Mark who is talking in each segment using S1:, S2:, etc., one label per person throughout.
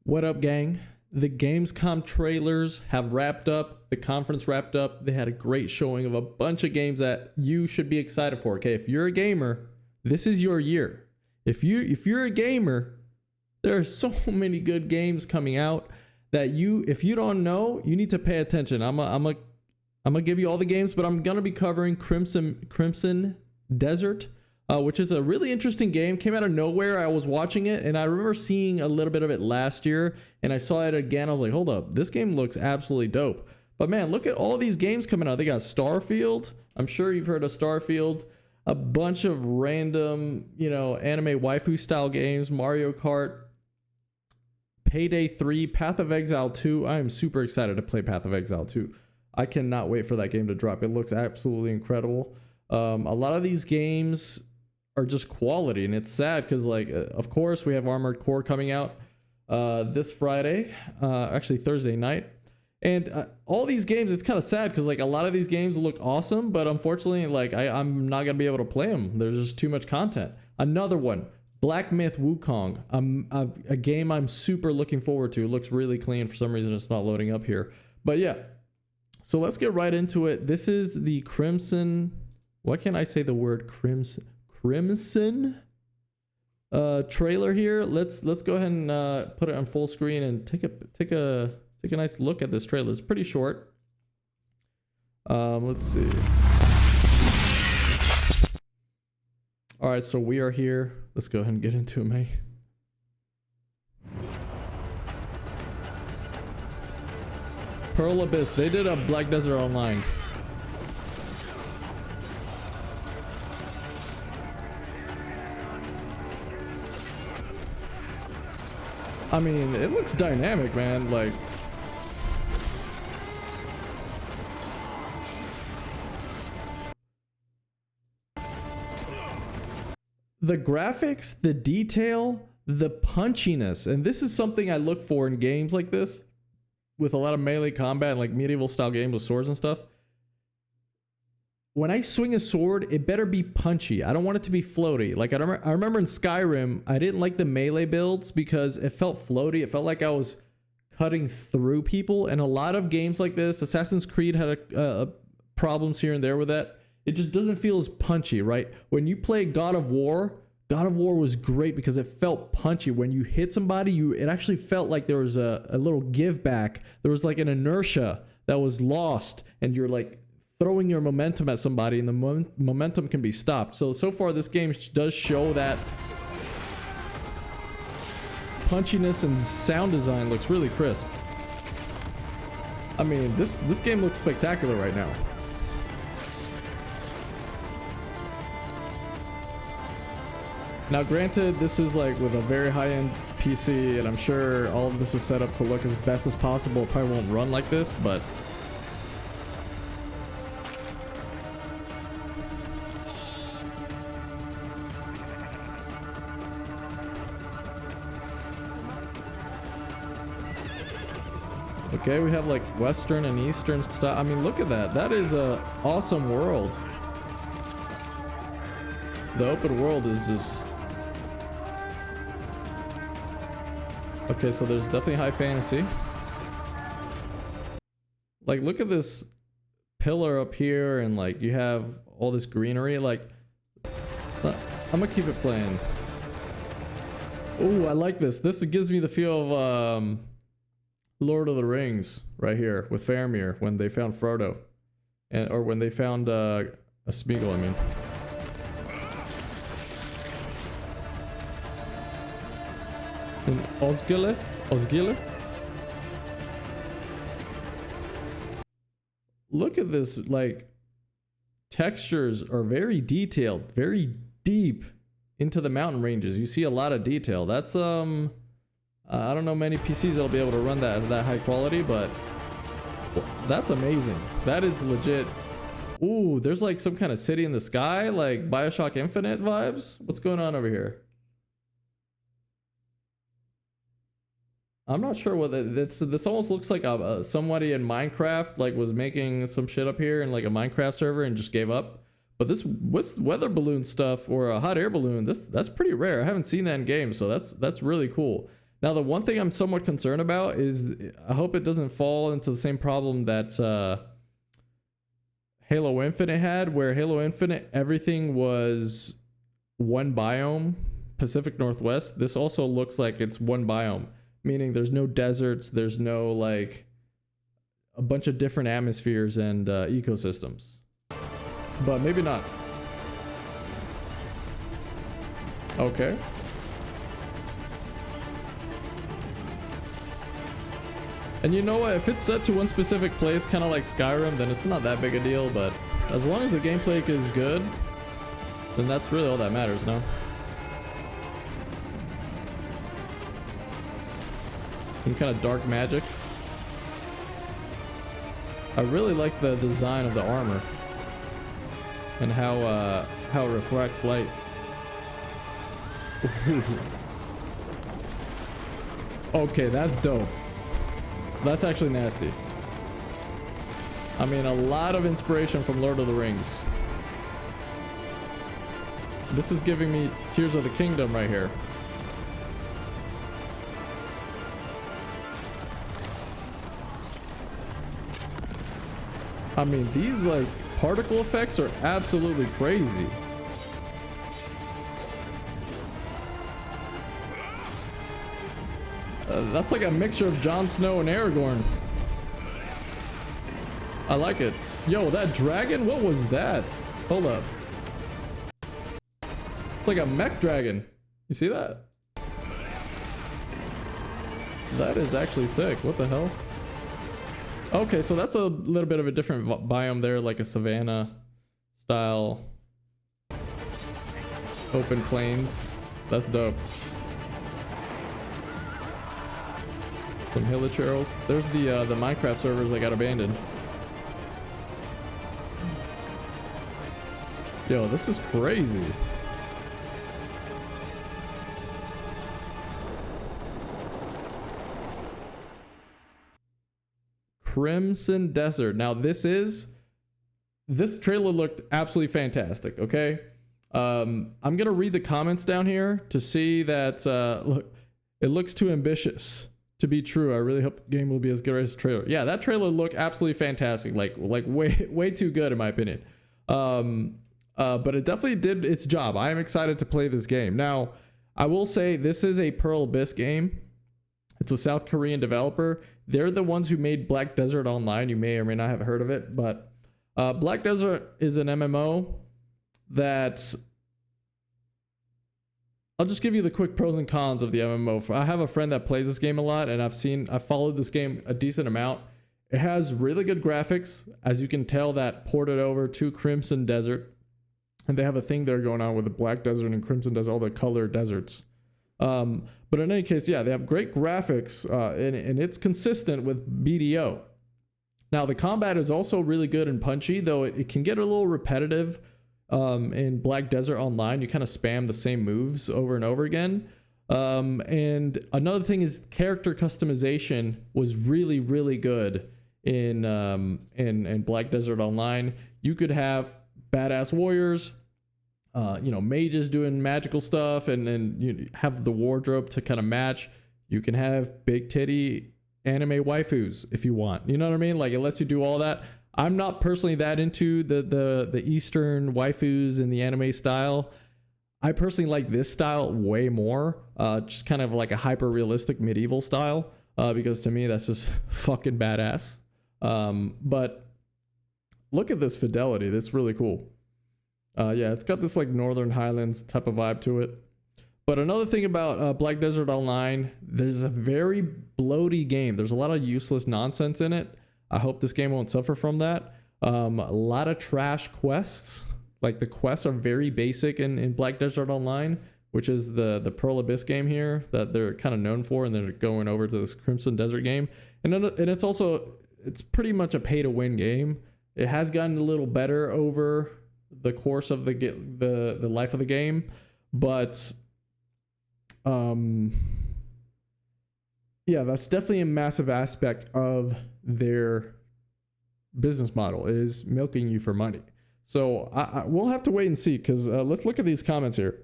S1: What up, gang? The Gamescom trailers have wrapped up. The conference wrapped up. They had a great showing of a bunch of games that you should be excited for. Okay, if you're a gamer, this is your year. If you're a gamer, there are so many good games coming out that if you don't know, you need to pay attention. I'm gonna give you all the games, but I'm gonna be covering Crimson Desert, which is a really interesting game. Came out of nowhere. I was watching it and I remember seeing a little bit of it last year, and I saw it again. I was like, hold up, this game looks absolutely dope. But man, look at all these games coming out. They got Starfield. I'm sure you've heard of Starfield. A bunch of random, anime waifu style games. Mario Kart, Payday 3, Path of Exile 2. I am super excited to play Path of Exile 2. I cannot wait for that game to drop. It looks absolutely incredible. A lot of these games are just quality, and it's sad because, of course, we have Armored Core coming out this Friday, actually Thursday night. And all these games, it's kind of sad because a lot of these games look awesome, but unfortunately, I'm not gonna be able to play them. There's just too much content. Another one, Black Myth Wukong, a game I'm super looking forward to. It looks really clean. For some reason, it's not loading up here. But yeah, so let's get right into it. This is the Crimson. Why can't I say the word Crimson trailer here? Let's go ahead and put it on full screen and take a nice look at this trailer. It's pretty short. Let's see. All right, so we are here. Let's go ahead and get into it, May. Pearl Abyss. They did a Black Desert Online. I mean, it looks dynamic, man. The graphics, the detail, the punchiness, and this is something I look for in games like this, with a lot of melee combat, like medieval style games with swords and stuff. When I swing a sword, it better be punchy. I don't want it to be floaty. I remember in Skyrim, I didn't like the melee builds because it felt floaty. It felt like I was cutting through people. And a lot of games like this, Assassin's Creed had problems here and there with that. It just doesn't feel as punchy, right? When you play God of War was great because it felt punchy. When you hit somebody, it actually felt like there was a little give back. There was like an inertia that was lost, and you're throwing your momentum at somebody, and the momentum can be stopped. So far this game does show that punchiness, and sound design looks really crisp. I mean, this game looks spectacular right now. Now granted, this is with a very high-end PC, and I'm sure all of this is set up to look as best as possible. It probably won't run like this, but okay, we have Western and Eastern stuff. I mean, look at that. That is a awesome world. The open world is just... Okay, so there's definitely high fantasy. Look at this pillar up here, and you have all this greenery. I'm gonna keep it playing. Ooh, I like this. This gives me the feel of Lord of the Rings right here with Faramir when they found Frodo, or when they found a Smeagol, I mean. In Osgiliath. Look at this, textures are very detailed, very deep into the mountain ranges. You see a lot of detail. That's I don't know many PCs that'll be able to run that at that high quality, but that's amazing. That is legit. Ooh, there's some kind of city in the sky, like BioShock Infinite vibes. What's going on over here? I'm not sure what this almost looks like somebody in Minecraft was making some shit up here in a Minecraft server and just gave up. But this weather balloon stuff, or a hot air balloon, that's pretty rare. I haven't seen that in games, so that's really cool. Now, the one thing I'm somewhat concerned about is I hope it doesn't fall into the same problem that Halo Infinite had, where Halo Infinite, everything was one biome, Pacific Northwest. This also looks like it's one biome, meaning there's no deserts, there's no like a bunch of different atmospheres and ecosystems. But maybe not. Okay. And you know what? If it's set to one specific place, kind of like Skyrim, then it's not that big a deal. But as long as the gameplay is good, then that's really all that matters, no? Some kind of dark magic. I really like the design of the armor and how it reflects light. Okay, that's dope. That's actually nasty. I mean, a lot of inspiration from Lord of the Rings. This is giving me Tears of the Kingdom right here. I mean, these like particle effects are absolutely crazy. That's like a mixture of Jon Snow and Aragorn. I like it. Yo, that dragon, what was that? Hold up. It's like a mech dragon. You see that? That is actually sick. What the hell? Okay, so that's a little bit of a different biome there, like a savanna style open plains. That's dope. Some hilichurls. There's the Minecraft servers that got abandoned. Yo, this is crazy. Crimson Desert. Now this trailer looked absolutely fantastic. Okay, I'm gonna read the comments down here to see that look, it looks too ambitious to be true. I really hope the game will be as good as the trailer. Yeah, that trailer looked absolutely fantastic. Like way too good in my opinion. But it definitely did its job. I am excited to play this game. Now, I will say this is a Pearl Abyss game. It's a South Korean developer. They're the ones who made Black Desert Online. You may or may not have heard of it, but Black Desert is an MMO that I'll just give you the quick pros and cons of the MMO. I have a friend that plays this game a lot, and I've followed this game a decent amount. It has really good graphics, as you can tell, that ported over to Crimson Desert, and they have a thing there going on with the Black Desert and Crimson Desert, all the color deserts. But in any case, yeah, they have great graphics, and it's consistent with BDO. Now, the combat is also really good and punchy, though it can get a little repetitive. In Black Desert Online, you kind of spam the same moves over and over again. And another thing is character customization was really, really good in Black Desert Online. You could have badass warriors, mages doing magical stuff, and you have the wardrobe to kind of match. You can have big titty anime waifus if you want. You know what I mean? Like, it lets you do all that. I'm not personally that into the Eastern waifus and the anime style. I personally like this style way more. Just kind of like a hyper realistic medieval style. Because to me that's just fucking badass. But look at this fidelity. That's really cool. Yeah, it's got this like Northern Highlands type of vibe to it. But another thing about Black Desert Online, there's a very bloaty game. There's a lot of useless nonsense in it. I hope this game won't suffer from that. A lot of trash quests. Like, the quests are very basic in Black Desert Online, which is the Pearl Abyss game here that they're kind of known for, and they're going over to this Crimson Desert game. And it's pretty much a pay to win game. It has gotten a little better over the course of the life of the game, but yeah, that's definitely a massive aspect of their business model, is milking you for money. So we'll have to wait and see, because let's look at these comments here.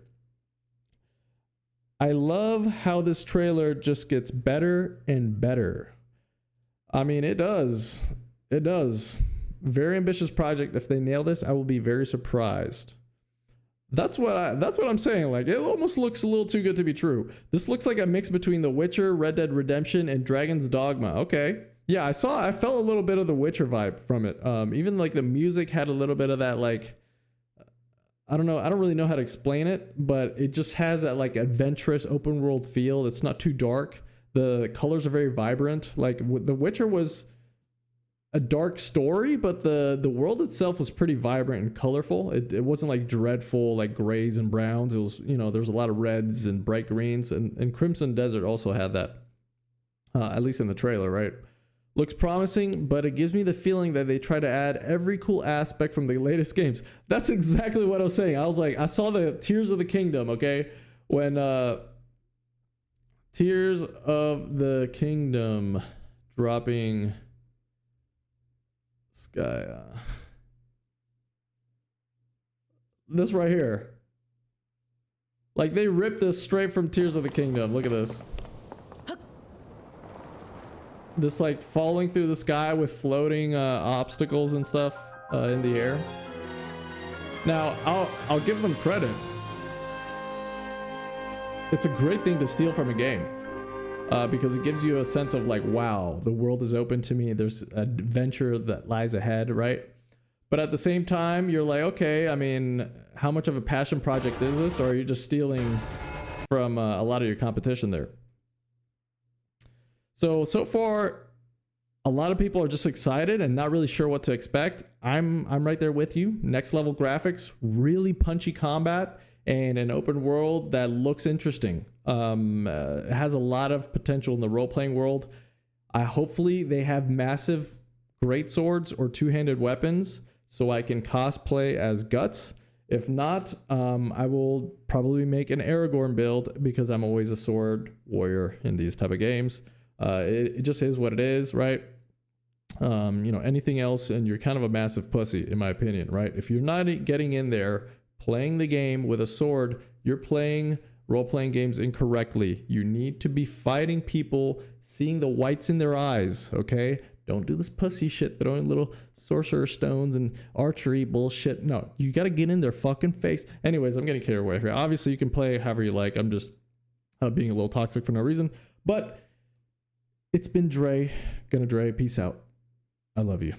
S1: I love how this trailer just gets better and better. I mean, it does. It does. Very ambitious project. If they nail this, I will be very surprised. That's what I'm saying. Like, it almost looks a little too good to be true. This looks like a mix between The Witcher, Red Dead Redemption, and Dragon's Dogma. Okay. Yeah, I felt a little bit of the Witcher vibe from it. Even like the music had a little bit of that, like, I don't know. I don't really know how to explain it, but it just has that like adventurous open world feel. It's not too dark. The colors are very vibrant. Like The Witcher was a dark story, but the world itself was pretty vibrant and colorful. It wasn't like dreadful, like grays and browns. It was, there was a lot of reds and bright greens, and Crimson Desert also had that, at least in the trailer, right? Looks promising, but it gives me the feeling that they try to add every cool aspect from the latest games. That's exactly what I was saying. I was like, I saw the Tears of the Kingdom, okay? When Tears of the Kingdom dropping Sky. This right here. Like, they ripped this straight from Tears of the Kingdom. Look at this. This like falling through the sky with floating obstacles and stuff in the air. Now, I'll give them credit. It's a great thing to steal from a game. Because it gives you a sense of like, wow, the world is open to me. There's adventure that lies ahead, right? But at the same time, you're like, okay, I mean, how much of a passion project is this? Or are you just stealing from a lot of your competition there? So far, a lot of people are just excited and not really sure what to expect. I'm right there with you. Next level graphics, really punchy combat, and an open world that looks interesting. It has a lot of potential in the role-playing world. Hopefully they have massive great swords or two-handed weapons so I can cosplay as Guts. If not, I will probably make an Aragorn build because I'm always a sword warrior in these type of games. It just is what it is, right? Anything else and you're kind of a massive pussy, in my opinion, right? If you're not getting in there playing the game with a sword, you're playing role-playing games incorrectly. You need to be fighting people, seeing the whites in their eyes, okay? Don't do this pussy shit, throwing little sorcerer stones and archery bullshit. No, you got to get in their fucking face. Anyways, I'm getting carried away here. Obviously, you can play however you like. I'm just being a little toxic for no reason. But it's been Dre. Gonna Dre. Peace out. I love you.